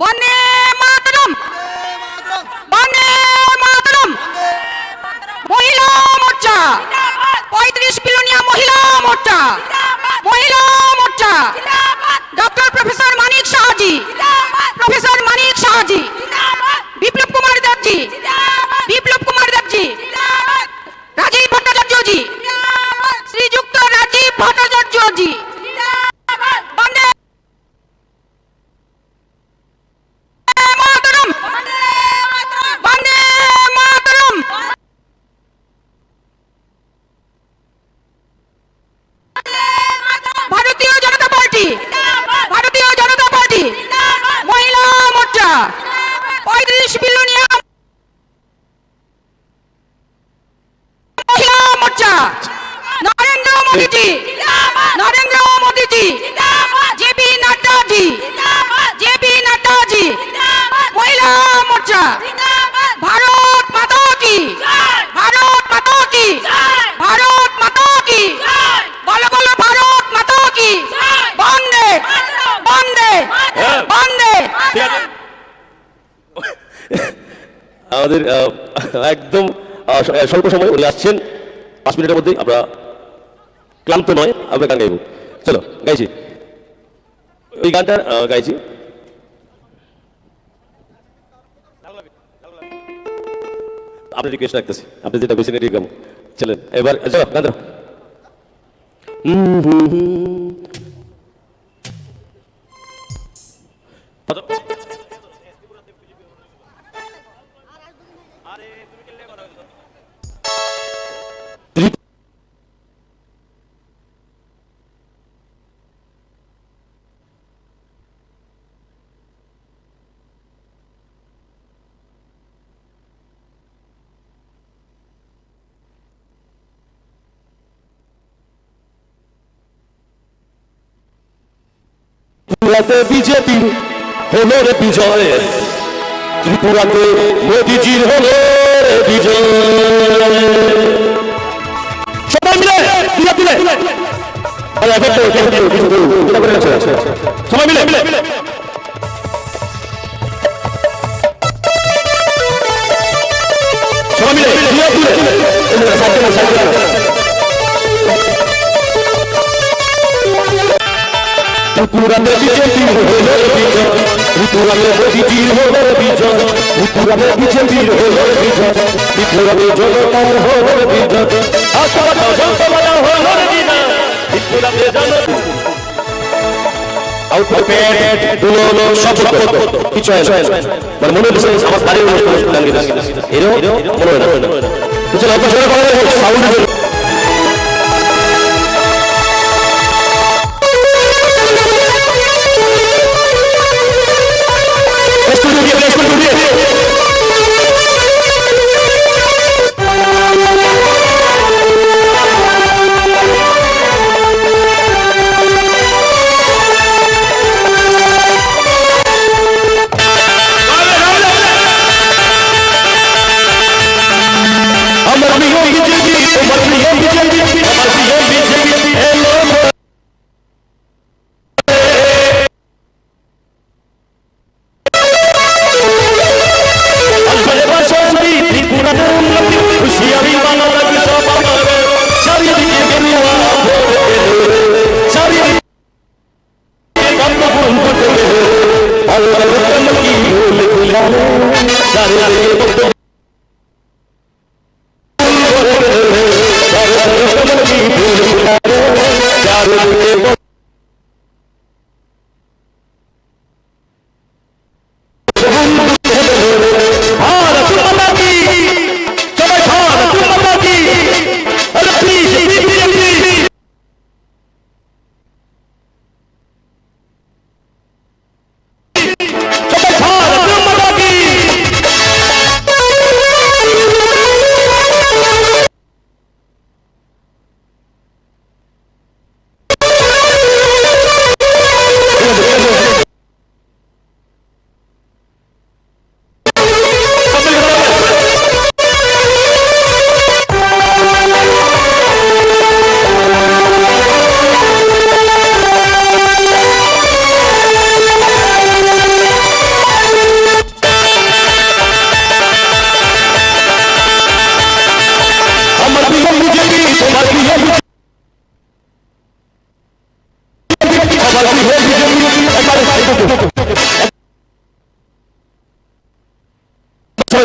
বন্দে মাতরম, বন্দে মাতরম। মহিলা মোর্চা, 35 বিলোনিয়া মহিলা মোর্চা, মহিলা মোর্চা। ডক্টর প্রফেসর মানিক শাহজি, প্রফেসর মানিক শাহজি, বিপ্লব কুমার দেবজি, বিপ্লব কুমার দেবজি, রাজীব ভট্টাচার্যজি, শ্রীযুক্ত রাজীব ভট্টাচার্যজি। বন্দে মাতরম, বন্দে মাতরম। ভারতীয় জনতা পার্টি, ভারতীয় জনতা পার্টি, মহিলা মোর্চা, 35 বিলোনিয়া মহিলা মোর্চা। নরেন্দ্র মোদীজি, নরেন্দ্র মোদীজি, জেপি নাড্ডাজি, জেপি নাড্ডাজি, মহিলা মোর্চা। ভারত মাতা কি, ভারত মাতা কি, ভারত মাতা কি, বলো বলো ভারত মাতা কি। বন্দে বন্দে বন্দে। আমাদের একদম স্বল্প সময় উনি আসছেন, 5 মিনিটের মধ্যেই আমরা ক্লান্ত নয়, আমরা গান গাইব। চলো গাইছি, ওই গানটা গাইছি। আপনি রিকোয়েস্ট রাখতেছি, আপনি যেটা বেশি নেই গাবো। চলেন এবার, চলো গান দাও। ত্রিপুরাতে বিজেপির হলো রে বিজয়, ত্রিপুরাতে মোদিজির হলো রে বিজয়। সবাই মিলে সবাই মিলে ত্রিপুরাতে বিজেপির হলো বিজয়, ত্রিপুরাতে মোদিজির হলো বিজয়, ত্রিপুরাতে বিজেপির হলো বিজয়, ত্রিপুরাতে জনতার হলো বিজয়, আত্মবাদা জনতা হলো বিজয়, ত্রিপুরাতে জনতা আউটপেট দুলো সব কিছু হয় মানে মনে হচ্ছে আমার তারই অনুষ্ঠান এরও মনে হয় না। চলো আপনার সঙ্গে কথা বলবো সাউন্ড।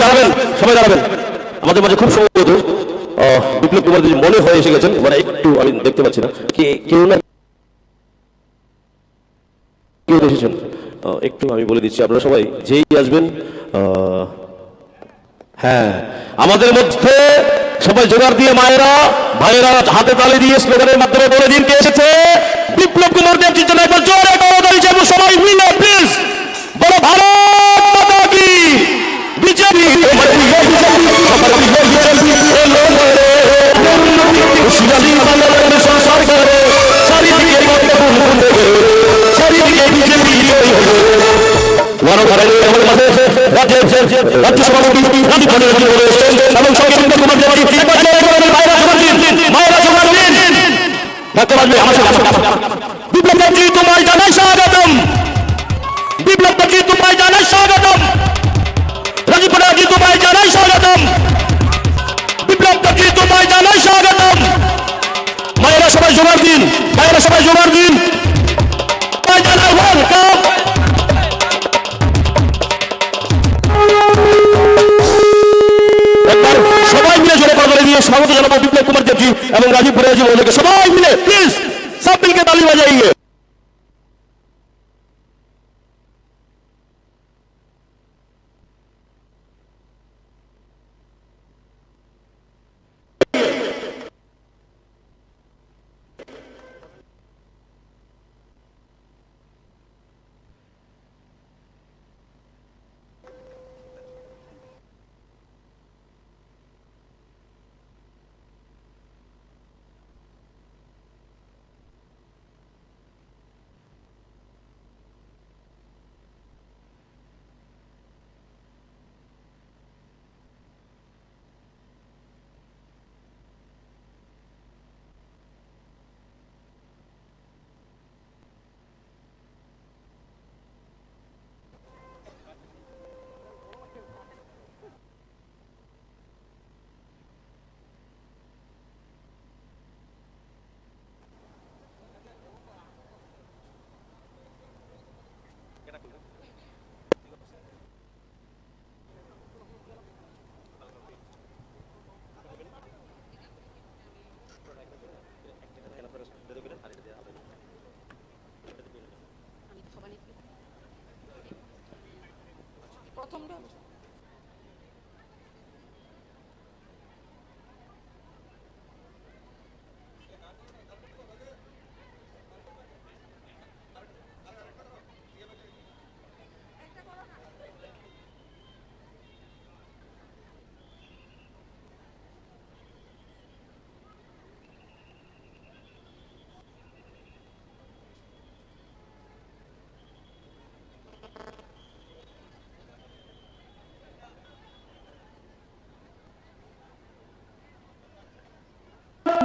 দাঁড়াবেন, সবাই দাঁড়াবেন। আমাদের মাঝে খুব সম্ভবত বিপ্লব কুমার দেব মনে হয়ে এসে গেছেন, মানে একটু আমি দেখতে পাচ্ছি না কি কেউ না কেউ এসেছেন। একটু আমি বলে দিচ্ছি, আপনারা সবাই যেই আসবেন। হ্যাঁ, আমাদের মধ্যে সবাই জোগাড় দিয়ে মায়েরা ভাইয়েরা হাতে তালি দিয়ে স্লোগানের মাধ্যমে বলে দিন কে এসেছে। বিপ্লব কুমার দেবজির জন্য একবার জোরে করতালি চাইব সবাই মিলে, প্লিজ। বলো ভারত মাতা কি, বিজেপি। রাজ্য সভাপতি এবং সংক্ষিপ্ত কুমার দেবজি মায়েরা জোগাড় দিন। বিপ্লব দেবজি তোমায় জানাই স্বাগতম। বিপ্লব দেবজি তোমায় জানাই স্বাগতম। রাজীব ব্যানার্জি তোমায় জানাই স্বাগতম। বিপ্লব দেবজি তোমায় জানাই স্বাগতম। মায়েরা সবাই জোগাড় দিন, মায়েরা সবাই জোগাড় দিন। জানাই ওয়েলকাম। সবাই মিলে জোরে করে দিয়ে স্বাগত জানাবো বিপ্লব কুমার দেবজি এবং রাজীব ব্যানার্জি মহোদয়কে। সবাই মিলে প্লিজ সব মিলকে তালি বাজাইয়ে।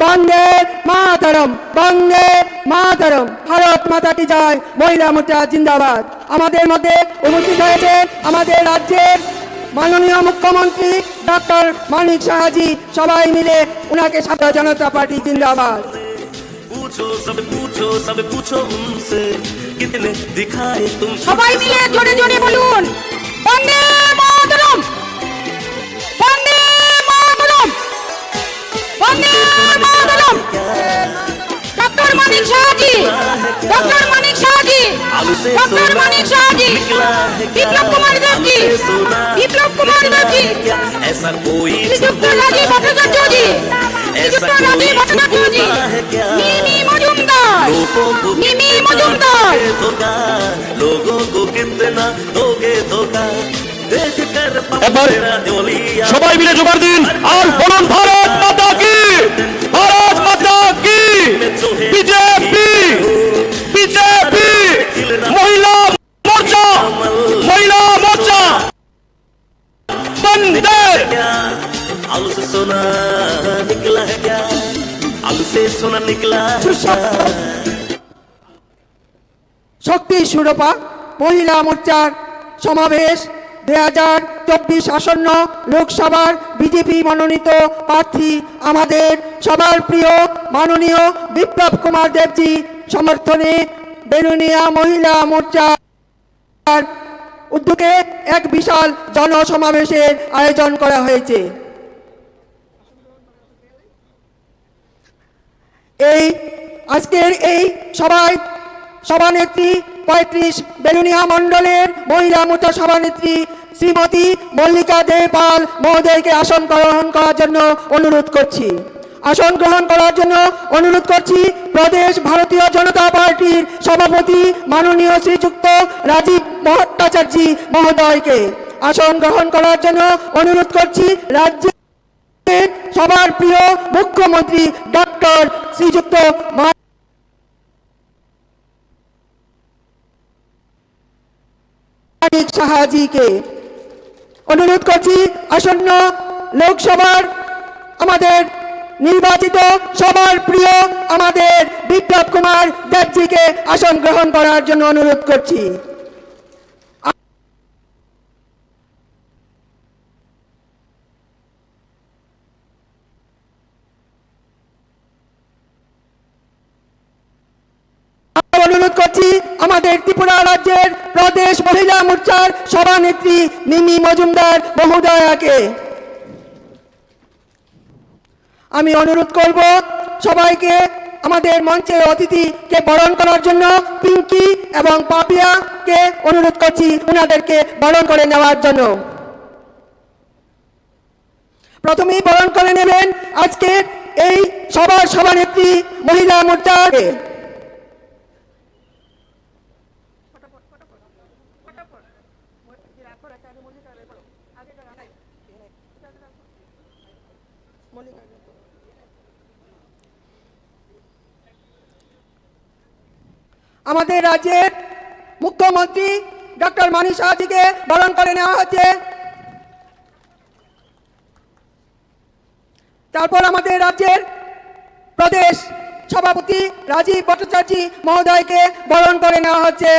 বন্দে মাতরম, বন্দে মাতরম, ভারত মাতা কি জয়, মহিলা মোর্চা জিন্দাবাদ। আমাদের মধ্যে উপস্থিত হয়েছে আমাদের রাজ্যের মাননীয় মুখ্যমন্ত্রী ডক্টর মানিক সাহাজি। সবাই মিলে ওনাকে ছাত্র জনতা পার্টি জিন্দাবাদ। सब पूछो उनसे कितने दिखाए तुम। সবাই মিলে জোরে জোরে বলুন বন্দে মাতরম, বন্দে মাতরম, বন্দে মাতরম। ডক্টর মানিক সাহাজি, ডক্টর মানিক সাহাজি, ডক্টর মানিক সাহাজি, বিপ্লব কুমার দেবজি, বিপ্লব কুমার দেবজি, ऐसा कोई শ্রীযুক্ত রাজীব ভট্টাচার্য জি, শ্রীযুক্ত রাজীব ভট্টাচার্য জি, মিমি মজুমদার, মিমি মজুমদার। धोखा लोगों को कितना दोगे धोखा देख कर একবার दिया। সবাই মিলে জোগাড় দিন আর বলুন ভারত মাতা কি, ভারত মাতা কি, বিজেপি, বিজেপি, মহিলা মোর্চা, মহিলা মোর্চা, বন্দে। आलू से सोना निकला है क्या, आलू से सोना निकला है क्या? শক্তি সুরপা মহিলা মোর্চার সমাবেশ 2024 আসন্ন লোকসভার বিজেপি মনোনীত প্রার্থী আমাদের সবার প্রিয় মাননীয় বিপ্লব কুমার দেবজি সমর্থনে বেলুনিয়া মহিলা মোর্চার উদ্যোগে এক বিশাল জনসমাবেশের আয়োজন করা হয়েছে। আজকের এই সভানেত্রী ৩৫ বেলুনিয়া মণ্ডলের মহিলা মোর্চা সভানেত্রী শ্রীমতী মল্লিকা দে পাল মহোদয়কে আসন গ্রহণ করার জন্য অনুরোধ করছি। আসন গ্রহণ করার জন্য অনুরোধ করছি প্রদেশ ভারতীয় জনতা পার্টির সভাপতি মাননীয় শ্রীযুক্ত রাজীব ভট্টাচার্য মহোদয়কে। আসন গ্রহণ করার জন্য অনুরোধ করছি রাজ্যের সবার প্রিয় মুখ্যমন্ত্রী ডক্টর শ্রীযুক্ত মানিক সাহাজিকে। অনুরোধ করছি আসন্ন লোকসভার আমাদের নির্বাচিত সবার প্রিয় আমাদের বিপ্লব কুমার দেবজিকে আসন গ্রহণ করার জন্য অনুরোধ করছি। অনুরোধ করছি আমাদের ত্রিপুরা রাজ্যের প্রদেশ মহিলা মোর্চার সভানেত্রী মিমি মজুমদার মহোদয়াকে। আমি অনুরোধ করব সবাইকে আমাদের মঞ্চের অতিথিকে বরণ করার জন্য পিঙ্কি এবং পাপিয়াকে অনুরোধ করছি ওনাদেরকে বরণ করে নেওয়ার জন্য। প্রথমেই বরণ করে নেবেন আজকে এই সবার সভানেত্রী মহিলা মোর্চাকে। আমাদের রাজ্যের মুখ্যমন্ত্রী ডক্টর মানিক সাহাজিকে বরণ করে নেওয়া হচ্ছে। তারপর আমাদের রাজ্যের প্রদেশ সভাপতি রাজীব ভট্টাচার্য মহোদয়কে বরণ করে নেওয়া হচ্ছে।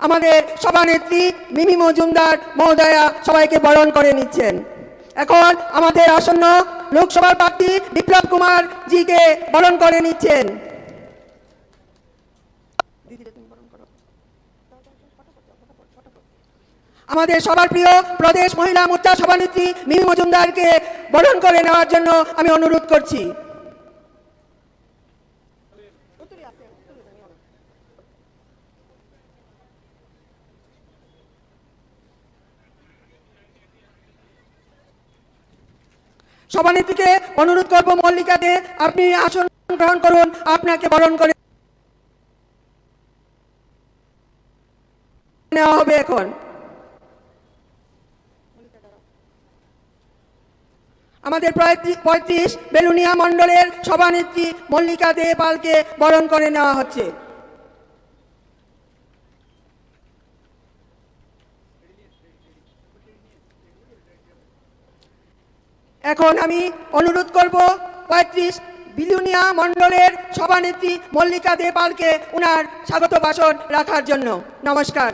আমাদের সভানেত্রী মিমি মজুমদার মহোদয়া সবাইকে বরণ করে নিচ্ছেন। এখন আমাদের আসন্ন লোকসভার প্রার্থী বিপ্লব কুমার জিকে বরণ করে নিচ্ছেন। আমাদের সবার প্রিয় প্রদেশ মহিলা মোর্চা সভানেত্রী মিমি মজুমদারকে বরণ করে নেওয়ার জন্য আমি অনুরোধ করছি। সভানেত্রীকে অনুরোধ করব মল্লিকা দে আপনি আসন গ্রহণ করুন, আপনাকে বরণ করে নেওয়া হবে। এখন আমাদের ৩৫ বেলুনিয়া মণ্ডলের সভানেত্রী মল্লিকা দে পালকে বরণ করে নেওয়া হচ্ছে। এখন আমি অনুরোধ করব ৩৫ বিলুনিয়া মণ্ডলের সভানেত্রী মল্লিকা দে পালকে উনার স্বাগত ভাষণ রাখার জন্য। নমস্কার।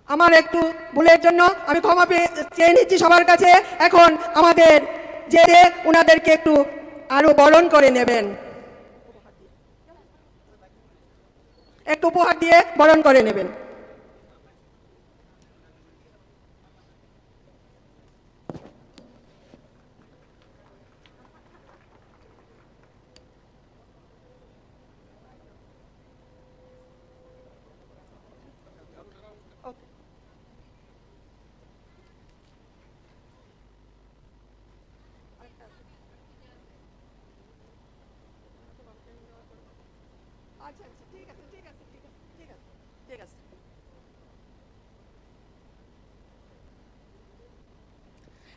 আমার একটু ভুলের জন্য আমি ক্ষমা চেয়ে নিচ্ছি সবার কাছে। এখন আমাদের যে উনাদেরকে একটু আরো বরণ করে নেবেন, একটু উপহার দিয়ে বরণ করে নেবেন।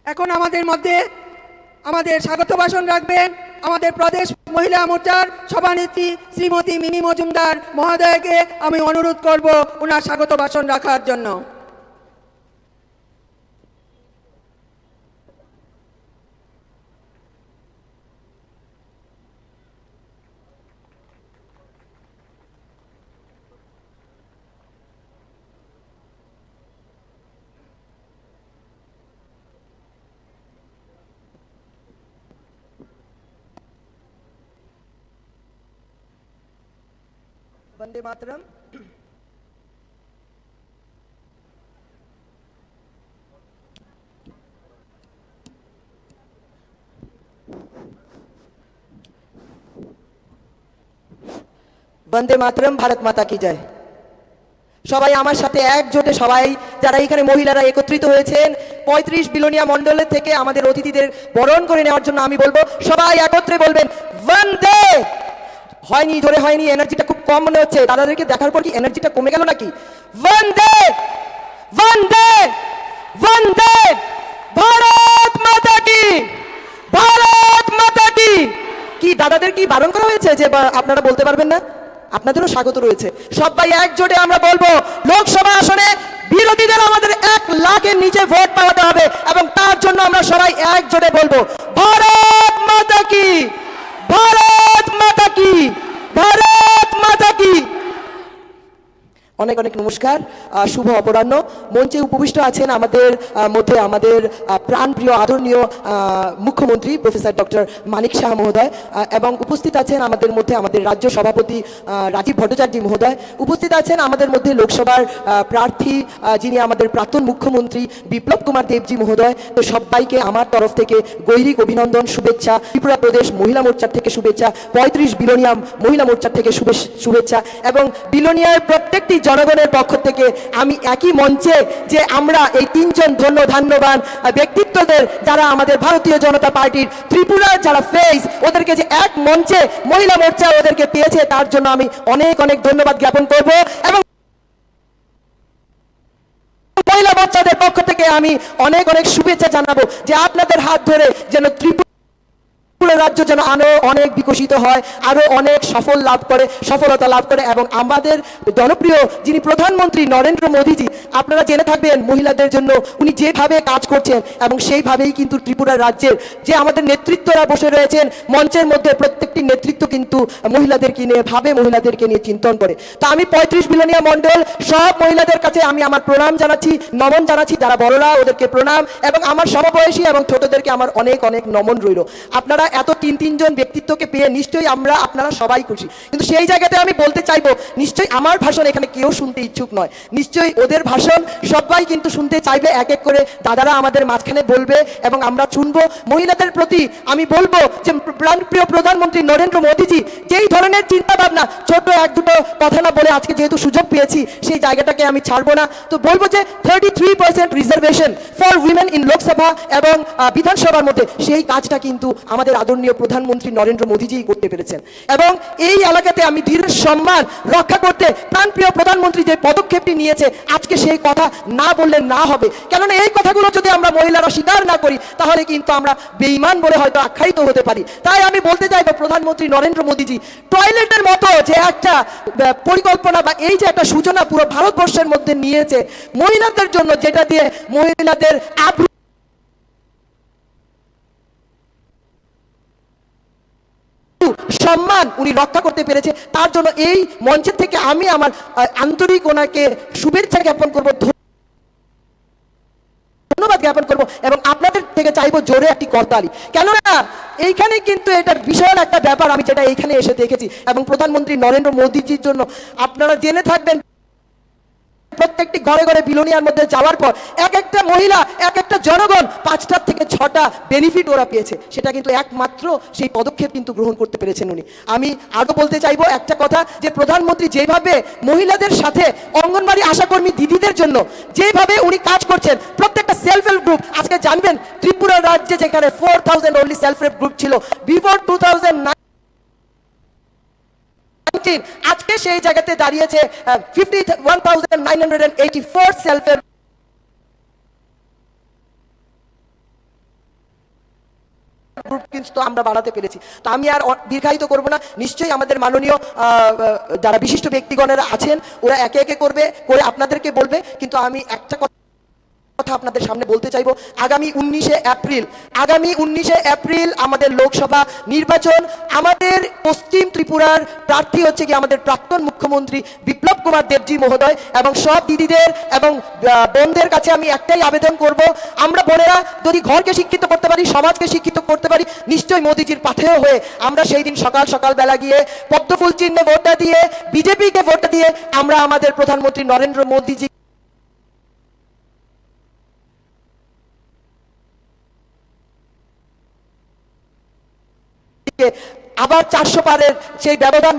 এখন আমাদের মধ্যে আমাদের স্বাগত ভাষণ রাখবেন আমাদের প্রদেশ মহিলা মোর্চার সভানেত্রী শ্রীমতী মিমি মজুমদার মহোদয়কে। আমি অনুরোধ করব ওনার স্বাগত ভাষণ রাখার জন্য। বন্দে মাতরম। বন্দে মাতরম, ভারত মাতা কি জয়। সবাই আমার সাথে একজোটে, সবাই যারা এখানে মহিলারা একত্রিত হয়েছেন 35 বিলোনিয়া মণ্ডলের থেকে আমাদের অতিথিদের বরণ করে নেওয়ার জন্য আমি বলবো সবাই একত্রে বলবেন বন্দে। হয়নি, জোরে হয়নি, এনার্জিটা খুব কম মনে হচ্ছে। দাদাদেরকে দেখার পর কি এনার্জিটা কমে গেল নাকি? বন্দে বন্দে বন্দে, ভারত মাতা কি, ভারত মাতা কি। কি দাদাদের কি বারণ করা হয়েছে যে আপনারা বলতে পারবেন না? আপনাদেরও স্বাগত রয়েছে। সবাই একজোটে আমরা বলবো লোকসভা আসনে বিরোধীদের আমাদের 1 লাখের নিচে ভোট পাওয়াতে হবে এবং তার জন্য আমরা সবাই একজোটে বলবো ভারত মাতা কি, ভারত মাতা কি, ভারত মাতা কি। অনেক অনেক নমস্কার, শুভ অপরাহ্ন। মঞ্চে উপবিষ্ট আছেন আমাদের মধ্যে আমাদের প্রাণপ্রিয় আদরণীয় মুখ্যমন্ত্রী প্রফেসর ডক্টর মানিক শাহ মহোদয়, এবং উপস্থিত আছেন আমাদের মধ্যে আমাদের রাজ্য সভাপতি রাজীব ভট্টাচার্য মহোদয়, উপস্থিত আছেন আমাদের মধ্যে লোকসভার প্রার্থী যিনি আমাদের প্রাক্তন মুখ্যমন্ত্রী বিপ্লব কুমার দেবজি মহোদয়। তো সবাইকে আমার তরফ থেকে গৈরিক অভিনন্দন, শুভেচ্ছা। ত্রিপুরা প্রদেশ মহিলা মোর্চার থেকে শুভেচ্ছা, 35 বিলোনিয়া মহিলা মোর্চার থেকে শুভেচ্ছা, এবং বিলোনিয়ার প্রত্যেকটি জনগণের পক্ষ থেকে আমি একই মঞ্চে যে আমরা এই 3 জন ধন্যবান ব্যক্তিত্বদের যারা আমাদের ভারতীয় জনতা পার্টির ত্রিপুরার যারা ফেস, ওদেরকে যে এক মঞ্চে মহিলা মোর্চা ওদেরকে পেয়েছে তার জন্য আমি অনেক অনেক ধন্যবাদ জ্ঞাপন করব। এবং মহিলা মোর্চাদের পক্ষ থেকে আমি অনেক অনেক শুভেচ্ছা জানাবো যে আপনাদের হাত ধরে যেন ত্রিপুরা রাজ্য যেন আরো অনেক বিকশিত হয়, আরো অনেক সফলতা লাভ করে। এবং আমাদের জনপ্রিয় যিনি প্রধানমন্ত্রী নরেন্দ্র মোদীজি, আপনারা জেনে থাকবেন মহিলাদের জন্য উনি যেভাবে কাজ করছেন এবং সেইভাবেই কিন্তু ত্রিপুরা রাজ্যের যে আমাদের নেতৃত্বরা বসে রয়েছেন মঞ্চের মধ্যে, প্রত্যেকটি নেতৃত্ব কিন্তু মহিলাদেরকে নিয়ে ভাবে, মহিলাদেরকে নিয়ে চিন্তন করে। তা আমি 35 বিলোনিয়া মণ্ডল সব মহিলাদের কাছে আমি আমার প্রণাম জানাচ্ছি, নমন জানাচ্ছি। যারা বড়রা ওদেরকে প্রণাম, এবং আমার সমবয়সী এবং ছোটদেরকে আমার অনেক অনেক নমন রইল। আপনারা এত 3 জন ব্যক্তিত্বকে পেয়ে নিশ্চয়ই আপনারা সবাই খুশি, কিন্তু সেই জায়গাতে আমি বলতে চাইবো নিশ্চয়ই আমার ভাষণ এখানে কেউ শুনতে ইচ্ছুক নয়, নিশ্চয়ই ওদের ভাষণ সবাই কিন্তু শুনতে চাইবে। এক এক করে দাদারা আমাদের মাঝখানে বলবে এবং আমরা শুনবো। মহিলাদের প্রতি আমি বলবো যে প্রিয় প্রধানমন্ত্রী নরেন্দ্র মোদীজি যেই ধরনের চিন্তা ভাবনা, ছোট 1-2 কথা না বলে আজকে যেহেতু সুযোগ পেয়েছি সেই জায়গাটাকে আমি ছাড়বো না, তো বলবো যে 33% reservation for women in Lok Sabha এবং বিধানসভার মধ্যে সেই কাজটা কিন্তু আমাদের আদরণীয় প্রধানমন্ত্রী নরেন্দ্র মোদীজি করতে পেরেছেন। এবং এই এলাকাতে আমি ধীরের সম্মান রক্ষা করতে প্রাণপ্রিয় প্রধানমন্ত্রী যে পদক্ষেপটি নিয়েছে, আজকে সেই কথা না বললে না হবে। কেননা এই কথাগুলো যদি আমরা মহিলারা স্বীকার না করি তাহলে কিন্তু আমরা বেঈমান বলে হয়তো আখ্যায়িত হতে পারি। তাই আমি বলতে চাইবো প্রধানমন্ত্রী নরেন্দ্র মোদীজি টয়লেটের মতো যে একটা পরিকল্পনা বা এই যে একটা সূচনা পুরো ভারতবর্ষের মধ্যে নিয়েছে মহিলাদের জন্য, যেটা দিয়ে মহিলাদের সম্মান উনি রক্ষা করতে পেরেছে, তার জন্য এই মঞ্চের থেকে আমি আমার আন্তরিক ওনাকে শুভেচ্ছা জ্ঞাপন করব, ধন্যবাদ জ্ঞাপন করব। এবং আপনাদের থেকে চাইবো জোরে একটি করতালি, কেননা এইখানে কিন্তু এটা বিশাল একটা ব্যাপার আমি যেটা এইখানে এসে দেখেছি। এবং প্রধানমন্ত্রী নরেন্দ্র মোদীজির জন্য আপনারা জেনে থাকবেন প্রত্যেকটি ঘরে ঘরে বিলোনিয়ার মধ্যে যাওয়ার পর এক একটা মহিলা, এক একটা জনগণ 5টা থেকে 6টা বেনিফিট ওরা পেয়েছে। সেটা কিন্তু একমাত্র সেই পদক্ষেপ কিন্তু গ্রহণ করতে পেরেছেন উনি। আমি আরো বলতে চাইবো একটা কথা, যে প্রধানমন্ত্রী যেভাবে মহিলাদের সাথে অঙ্গনবাড়ি আশাকর্মী দিদিদের জন্য যেভাবে উনি কাজ করছেন, প্রত্যেকটা সেলফ হেল্প গ্রুপ, আজকে জানবেন ত্রিপুরা রাজ্যে যেখানে 4000 অনলি সেলফ হেল্প গ্রুপ ছিল বিফোর 2009, আজকে সেই জায়গাতে দাঁড়িয়েছে 51,984 সেলফ হেল্প গ্রুপ কিন্তু আমরা বাড়াতে পেরেছি। তো আমি আর দীর্ঘায়িত করব না, নিশ্চয়ই আমাদের মাননীয় যারা বিশিষ্ট ব্যক্তিগণেরা আছেন ওরা একে একে করে আপনাদেরকে বলবে, কিন্তু আমি একটা কথা কথা আপনাদের সামনে বলতে চাইবো। আগামী 19শে এপ্রিল আমাদের লোকসভা নির্বাচন। আমাদের পশ্চিম ত্রিপুরার প্রার্থী হচ্ছে কি আমাদের প্রাক্তন মুখ্যমন্ত্রী বিপ্লব কুমার দেবজি মহোদয়। এবং সব দিদিদের এবং বোনদের কাছে আমি একটাই আবেদন করব, আমরা বোনেরা যদি ঘরকে শিক্ষিত করতে পারি, সমাজকে শিক্ষিত করতে পারি, নিশ্চয়ই মোদিজির পাথেয় হয়ে আমরা সেই দিন সকাল বেলা গিয়ে পদ্মফুল চিহ্নে ভোটটা দিয়ে, বিজেপিকে ভোটটা দিয়ে আমরা আমাদের প্রধানমন্ত্রী নরেন্দ্র মোদীজি আবার 400 পারের সেই ব্যবধান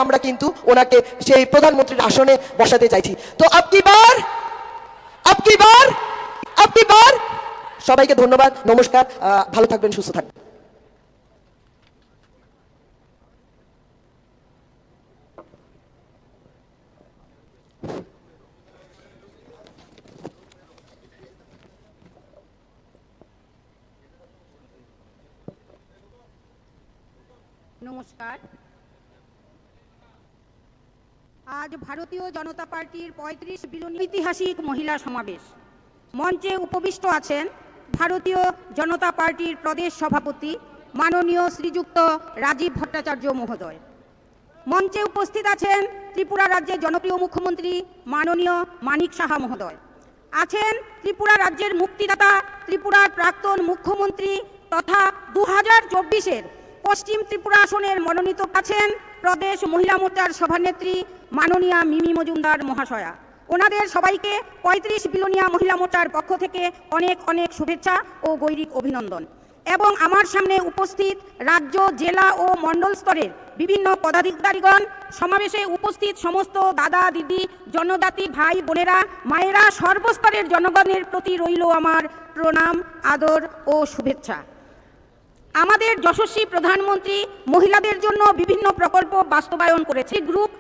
আমরা কিন্তু ওনাকে সেই প্রধানমন্ত্রীর আসনে বসাতে চাইছি। তো আপকি বার সবাইকে ধন্যবাদ, নমস্কার, ভালো থাকবেন, সুস্থ থাকবেন। নমস্কার। আজ ভারতীয় জনতা পার্টির 35 বিলনী ঐতিহাসিক মহিলা সমাবেশ। মঞ্চে উপবিষ্ট আছেন ভারতীয় জনতা পার্টির প্রদেশ সভাপতি মাননীয় শ্রীযুক্ত রাজীব ভট্টাচার্য মহোদয়। মঞ্চে উপস্থিত আছেন ত্রিপুরা রাজ্যের জনপ্রিয় মুখ্যমন্ত্রী মাননীয় মানিক সাহা মহোদয়। আছেন ত্রিপুরা রাজ্যের মুক্তিদাতা, ত্রিপুরার প্রাক্তন মুখ্যমন্ত্রী তথা 2024-এর পশ্চিম ত্রিপুরা আসনের মনোনীত আছেন প্রদেশ মহিলা মোর্চার সভানেত্রী মাননীয়া মিমি মজুমদার মহাশয়া। ওনাদের সবাইকে 35 বিলোনিয়া মহিলা মোর্চার পক্ষ থেকে অনেক অনেক শুভেচ্ছা ও গৈরিক অভিনন্দন। এবং আমার সামনে উপস্থিত রাজ্য, জেলা ও মণ্ডল স্তরের বিভিন্ন পদাধিকারীগণ, সমাবেশে উপস্থিত সমস্ত দাদা দিদি, জনজাতি ভাই বোনেরা, মায়েরা, সর্বস্তরের জনগণের প্রতি রইল আমার প্রণাম, আদর ও শুভেচ্ছা। আমাদের যশস্বী প্রধানমন্ত্রী মহিলাদের জন্য বিভিন্ন প্রকল্প বাস্তবায়ন করেছে। গ্রুপ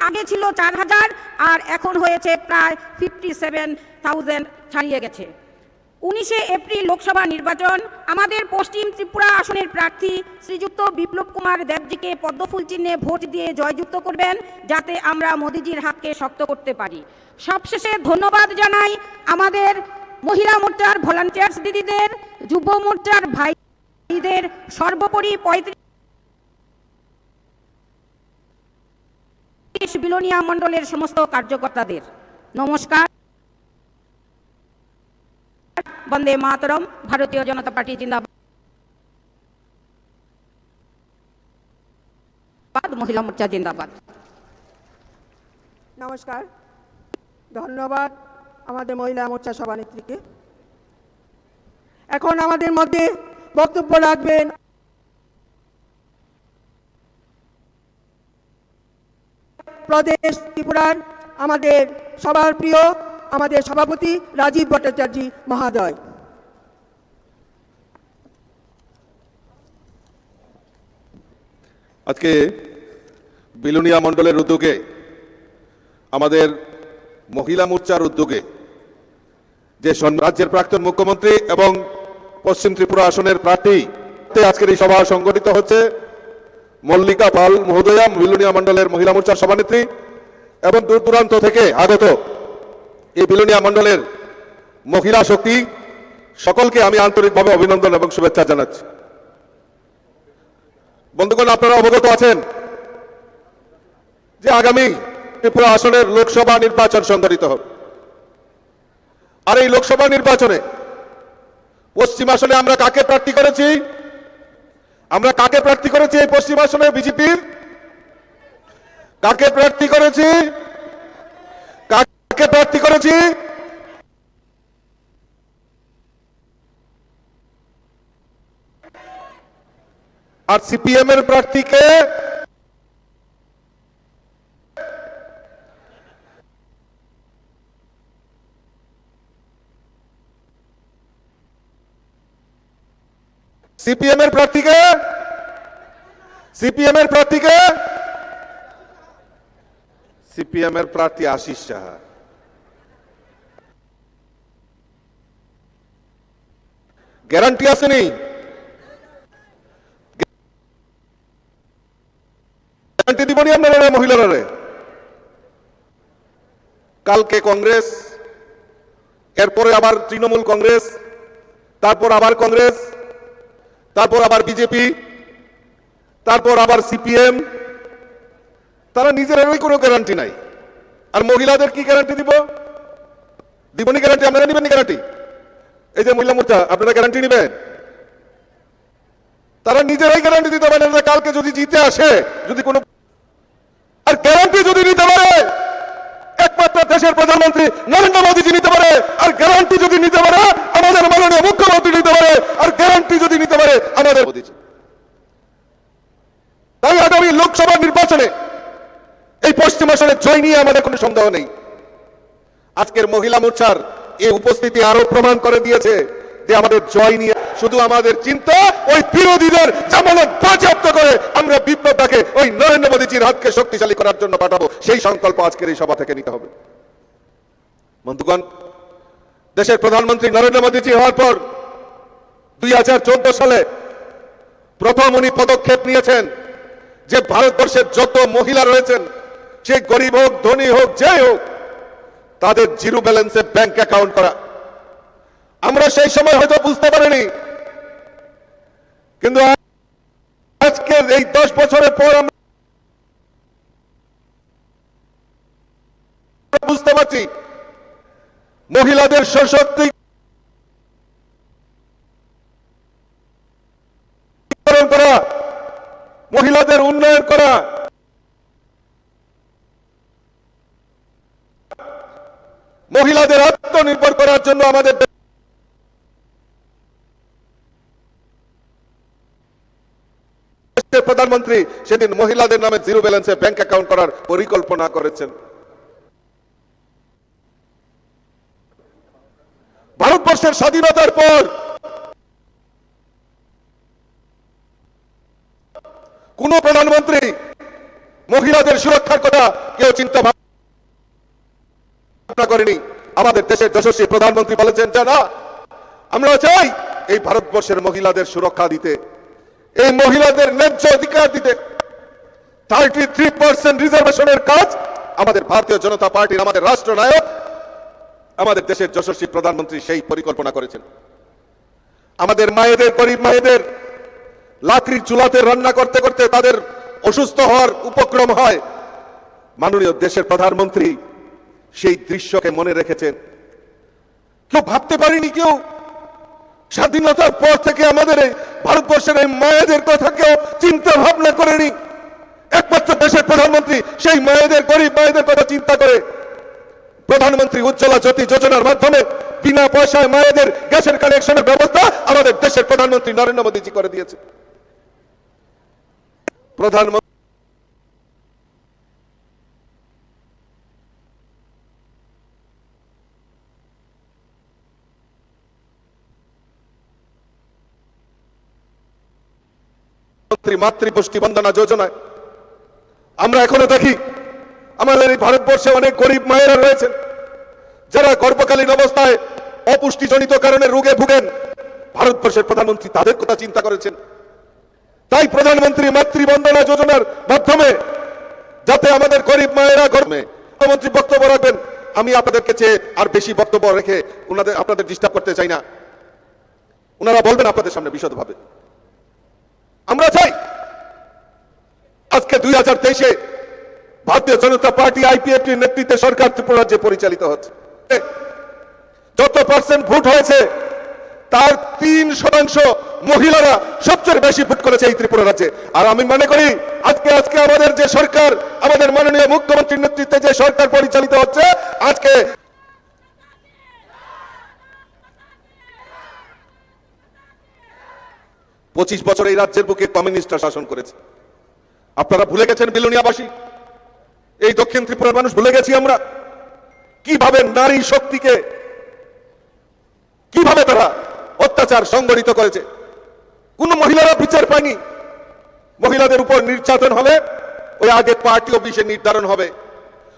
আগে ছিল 4000 আর এখন হয়েছে প্রায় 57,000 ছাড়িয়ে গেছে। 19শে এপ্রিল লোকসভা নির্বাচন। আমাদের পশ্চিম ত্রিপুরা আসনের প্রার্থী শ্রীযুক্ত বিপ্লব কুমার দেবজিকে পদ্মফুল চিহ্নে ভোট দিয়ে জয়যুক্ত করবেন, যাতে আমরা মোদিজির হাতকে শক্ত করতে পারি। সবশেষে ধন্যবাদ জানাই আমাদের মহিলা মোর্চার ভলান্টিয়ার্স দিদিদের, যুব মোর্চার ভাইদের, সর্বোপরি 35 বিলোনিয়া মণ্ডলের সমস্ত কার্যকর্তাদের। নমস্কার। বন্দে মাতরম। ভারতীয় জনতা পার্টি জিন্দাবাদ। মহিলা মোর্চা জিন্দাবাদ। নমস্কার, ধন্যবাদ আমাদের মহিলা মোর্চা সভানেত্রীকে। এখন আমাদের মধ্যে বক্তব্য রাখবেন প্রদেশ ত্রিপুরার আমাদের সবার প্রিয় আমাদের সভাপতি রাজীব ভট্টাচার্য মহোদয়। আজকে বিলুনিয়া মণ্ডলের উদ্যোগে, আমাদের মহিলা মোর্চার উদ্যোগে যে রাজ্যের প্রাক্তন মুখ্যমন্ত্রী এবং পশ্চিম ত্রিপুরা আসনের প্রার্থী আজকের এই সভা সংগঠিত হচ্ছে, মল্লিকা পাল মহোদয়া বিলুনিয়া মণ্ডলের মহিলা মোর্চার সভানেত্রী এবং দূর দূরান্ত থেকে আগত এই বিলুনিয়া মণ্ডলের মহিলা শক্তি সকলকে আমি আন্তরিকভাবে অভিনন্দন এবং শুভেচ্ছা জানাচ্ছি। বন্ধুগণ, আপনারা অবগত আছেন যে আগামী ত্রিপুরা আসনের লোকসভা নির্বাচন সংঘটিত হবে। আর এই লোকসভা নির্বাচনে পশ্চিম আসনে আমরা কাকে প্রার্থী করেছি? এই পশ্চিম আসনে বিজেপির কাকে প্রার্থী করেছি? আর সিপিএম এর প্রার্থীকে সিপিএম এর প্রার্থী আশিস সাহা। গ্যারান্টি আসেনি, গ্যারান্টি দিবনি আপনারা মহিলারা। কালকে কংগ্রেস, এরপরে আবার তৃণমূল কংগ্রেস, তারপর আবার কংগ্রেস, তারপর আবার বিজেপি, তারপর আবার সিপিএম, তারা নিজেরাই কোনো গ্যারান্টি নাই। আর মহিলাদের কি গ্যারান্টি দিব? দিবনি গ্যারান্টি? আপনারা দিবেন গ্যারান্টি? এই যে মহিলা মোর্চা, আপনারা গ্যারান্টি নেবেন? তারা নিজেরাই গ্যারান্টি দিতে পারে না কালকে যদি জিতে আসে, যদি কোনো, আর গ্যারান্টি যদি নিতে পারে একমাত্র দেশের প্রধানমন্ত্রী নরেন্দ্র মোদীজি নিতে পারে, আর গ্যারান্টি যদি নিতে পারে আমাদের মাননীয় মুখ্যমন্ত্রী নিতে পারে, আর গ্যারান্টি যদি নিতে পারে আমাদের মোদীজি। তাই আগামী লোকসভা নির্বাচনে এই পশ্চিম আসনে জয় নিয়ে আমাদের কোনো সন্দেহ নেই। আজকের মহিলা মোর্চার এই উপস্থিতি আরো প্রমাণ করে দিয়েছে যে আমাদের জয় নিয়ে শুধু আমাদের চিন্তা ওই বিরোধীদের জামানত বাজেয়াপ্ত করে আমরা বিপ্লবটাকে ওই নরেন্দ্র মোদীজির হাতকে শক্তিশালী করার জন্য পাঠাবো, সেই সংকল্প আজকের এই সভা থেকে নিতে হবে। বন্ধুগণ, দেশের প্রধানমন্ত্রী নরেন্দ্র মোদীজি হওয়ার পর 2014 সালে প্রথম উনি পদক্ষেপ নিয়েছেন যে ভারতবর্ষের যত মহিলা রয়েছেন, সে গরিব হোক ধনী হোক যেই হোক, তাদের জিরো ব্যালেন্সে ব্যাংক অ্যাকাউন্ট করা। আমরা সেই সময় হয়তো বুঝতে পারিনি, কিন্তু আজকে এই 10 বছরের পর আমরা বুঝতে পারছি মহিলাদের সশক্তিকরণ করা, মহিলাদের উন্নয়ন করা, মহিলাদের আত্মনির্ভর করার জন্য আমাদের প্রধানমন্ত্রী সেদিন মহিলাদের নামে জিরো ব্যালেন্সে ব্যাংক অ্যাকাউন্ট করার পরিকল্পনা করেছেন। ভারতবর্ষের স্বাধীনতার পর কোন প্রধানমন্ত্রী মহিলাদের সুরক্ষার কথা কেউ চিন্তা ভাবনা করেনি। আমাদের দেশের যশস্বী প্রধানমন্ত্রী বলেছেন যে না, আমরা চাই এই ভারতবর্ষের মহিলাদের সুরক্ষা দিতে, এই মহিলাদের ন্যায্য অধিকার দিতে। 33% রিজার্ভেশনের কাজ আমাদের ভারতীয় জনতা পার্টির, আমাদের রাষ্ট্রনায়ক, আমাদের দেশের যশস্বী প্রধানমন্ত্রী সেই পরিকল্পনা করেছেন। আমাদের মায়েদের, গরিব মায়েদের লাকড়ির চুলাতে রান্না করতে করতে তাদের অসুস্থ হওয়ার উপক্রম হয়, মাননীয় দেশের প্রধানমন্ত্রী সেই দৃশ্যকে মনে রেখেছেন। কেউ ভাবতে পারেনি, কেউ স্বাধীনতার পর থেকে আমাদের এই ভারতবর্ষের এই মায়েদের কথা কেউ চিন্তা ভাবনা করেনি। একমাত্র দেশের প্রধানমন্ত্রী সেই মায়েদের, গরিব মায়েদের কথা চিন্তা করে প্রধানমন্ত্রী উজ্জ্বলা জ্যোতি যোজনার মাধ্যমে বিনা পয়সায় মায়েদের গ্যাসের কানেকশনের ব্যবস্থা আমাদের দেশের প্রধানমন্ত্রী নরেন্দ্র মোদীজি করে দিয়েছে। প্রধানমন্ত্রী মাতৃপুষ্টি বন্দনা যোজনায় আমরা এখনো দেখি আমাদের এই ভারতবর্ষে অনেক গরিব মায়েরা রয়েছেন যারা গর্ভকালীন অবস্থায় অপুষ্টিজনিত কারণে রোগে ভুগেন। ভারতবর্ষের প্রধানমন্ত্রী তাদের কথা চিন্তা করেছেন। তাই প্রধানমন্ত্রী মাতৃবন্দনা যোজনার মাধ্যমে যাতে আমাদের গরিব মায়েরা গর্ভে, প্রধানমন্ত্রী বক্তব্য রাখবেন, আমি আপনাদেরকে চেয়ে আর বেশি বক্তব্য রেখে আপনাদের ডিস্টার্ব করতে চাই না। ওনারা বলবেন আপনাদের সামনে বিশদভাবে। আমরা চাই আজকে 2023-এ ভারতীয় জনতা পার্টি আইপিএফটির নেতৃত্বে সরকার ত্রিপুরা রাজ্যে পরিচালিত হচ্ছে। যত পার্সেন্ট ভোট হয়েছে তার 3% মহিলারা সবচেয়ে বেশি ভোট করেছে এই ত্রিপুরা রাজ্যে। আর আমি মনে করি আজকে আমাদের যে সরকার, আমাদের মাননীয় মুখ্যমন্ত্রীর নেতৃত্বে যে সরকার পরিচালিত হচ্ছে, আজকে 25 বছর এই রাজ্যের বুকে কমিউনিস্টরা শাসন করেছে। আপনারা ভুলে গেছেন বিলোনিয়াবাসী, এই দক্ষিণ ত্রিপুরার মানুষ ভুলে গেছি আমরা কিভাবে নারী শক্তিকে, কিভাবে তারা অত্যাচার সংগঠিত করেছে। কোন মহিলারা বিচার পায়নি। মহিলাদের উপর নির্যাতন হলে ওই আগে পার্টি অফিসে নির্ধারণ হবে,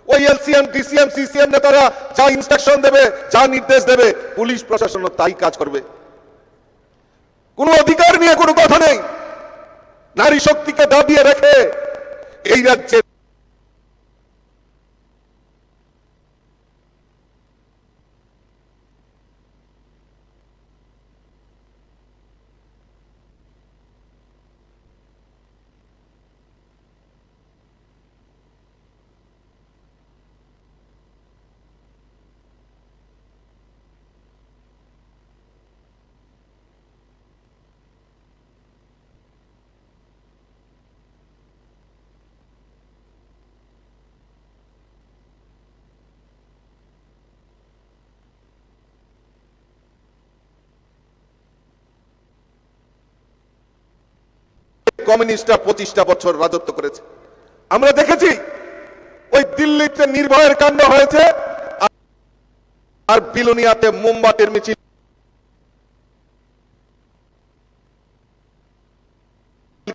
ওই এলসিএম, ডিসিএম, সিসিএম নেতারা যা ইনস্ট্রাকশন দেবে, যা নির্দেশ দেবে, পুলিশ প্রশাসন তাই কাজ করবে। কোনো অধিকার নিয়ে কোনো কথা নেই। নারী শক্তিকে দাবিয়ে রেখে এই রাজ্যে কমিউনিস্টরা 25টা বছর রাজত্ব করেছে। আমরা দেখেছি ওই দিল্লিতে নির্ভয়ের কাণ্ড হয়েছে, আর বিলোনিয়াতে মোমবাতির মিছিল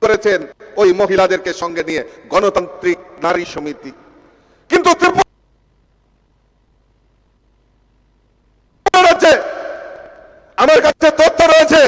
করেছেন ওই মহিলাদেরকে সঙ্গে নিয়ে গণতান্ত্রিক নারী সমিতি। কিন্তু আমার কাছে তথ্য রয়েছে,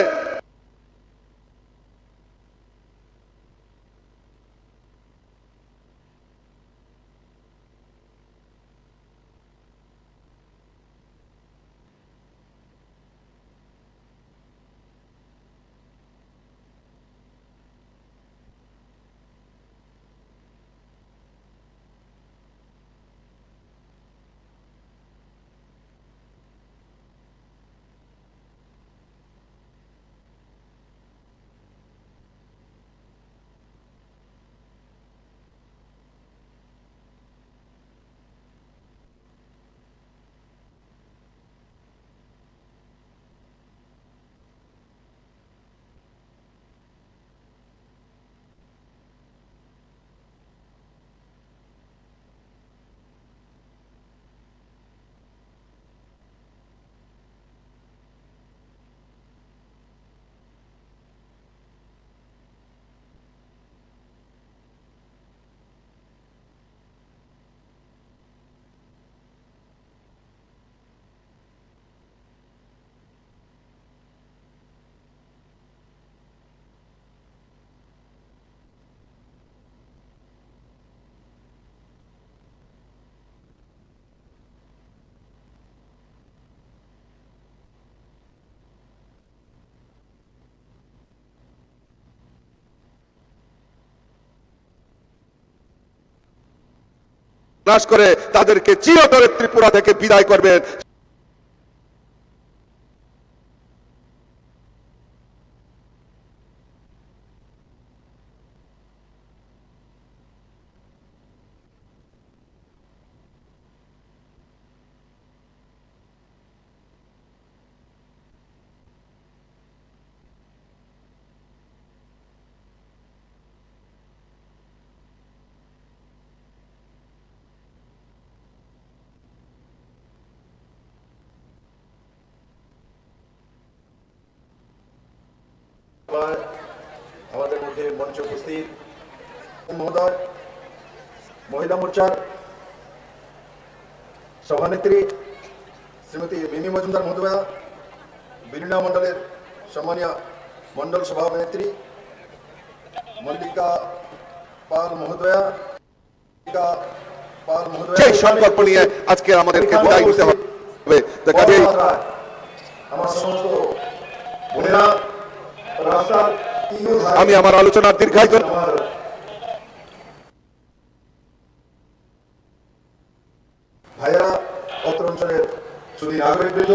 নাশ করে তাদেরকে চিরতরে ত্রিপুরা থেকে বিদায় করবেন। আমাদের মধ্যে মঞ্চে উপস্থিত মহোদয়, মহিলা মোর্চার সভানেত্রী শ্রীমতী মিমি মজুমদার মহোদয়া, বিলিনা মন্ডলের সম্মানীয় মন্ডল সভানেত্রী মল্লিকা পাল মহোদয়া, সেই সংকল্প নিয়ে আজকে আমাদেরকে বিদায় নিতে হবে। আমার সমস্ত বোনেরা, আমি আমার আলোচনার দীর্ঘায়িত ভাইয়েরা, অত্র অঞ্চলের সুদী নাগরিকবৃন্দ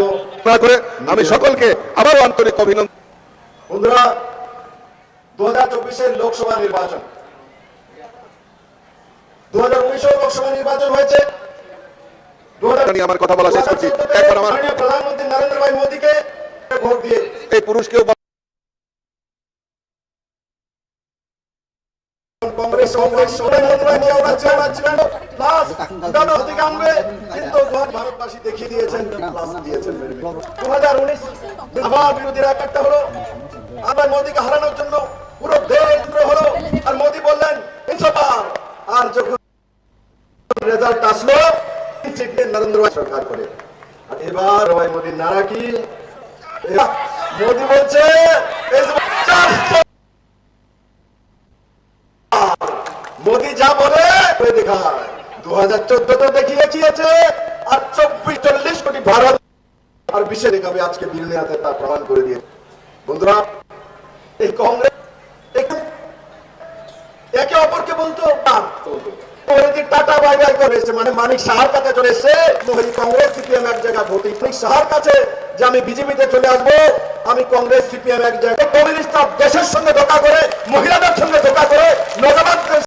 করে আমি সকলকে আবারও আন্তরিক অভিনন্দন। বন্ধুরা, 2024-এর লোকসভা নির্বাচন, 2019-এর লোকসভা নির্বাচন হয়েছে। আমার কথা বলা শেষ করছি। এখন আমার প্রধানমন্ত্রী নরেন্দ্র ভাই মোদীকে ভোট দিয়ে এই পুরুষকেও কংগ্রেস ভারতবাসী দেখিয়ে দিয়েছেন, 2019 আবার বিরোধীরা একটা হলো, আবার মোদীকে হারানোর জন্য পুরো দেশ হলো, আর মোদী বললেন ইনশাআল্লাহ। আর যখন রেজাল্ট আসলো, নরেন্দ্র ভাই সরকার করে। আর এবার ভাই মোদীর নারা কি? মোদী বলছে মোদী যা বলে দেখায়। 2014 তো দেখিয়েছে, আর 24-40 কোটি ভারত আর বিশ্বে দেখাবে। আজকে বিলিনিয়াতে তা প্রমাণ করে দিয়েছে। বন্ধুরা, এই কংগ্রেস একে অপরকে বলতো টাটা বাই বাই করেছে, মানে মানিক সাহার কাছে চলে এসছে। কংগ্রেস সিপিএম এক জায়গায় ভোট, মানিক সাহার কাছে যে আমি বিজেপিতে চলে আসবো, আমি কংগ্রেস সিপিএম এক জায়গায়। কমিউনিস্টরা দেশের সঙ্গে ধোঁকা করে মহিলাদের সঙ্গে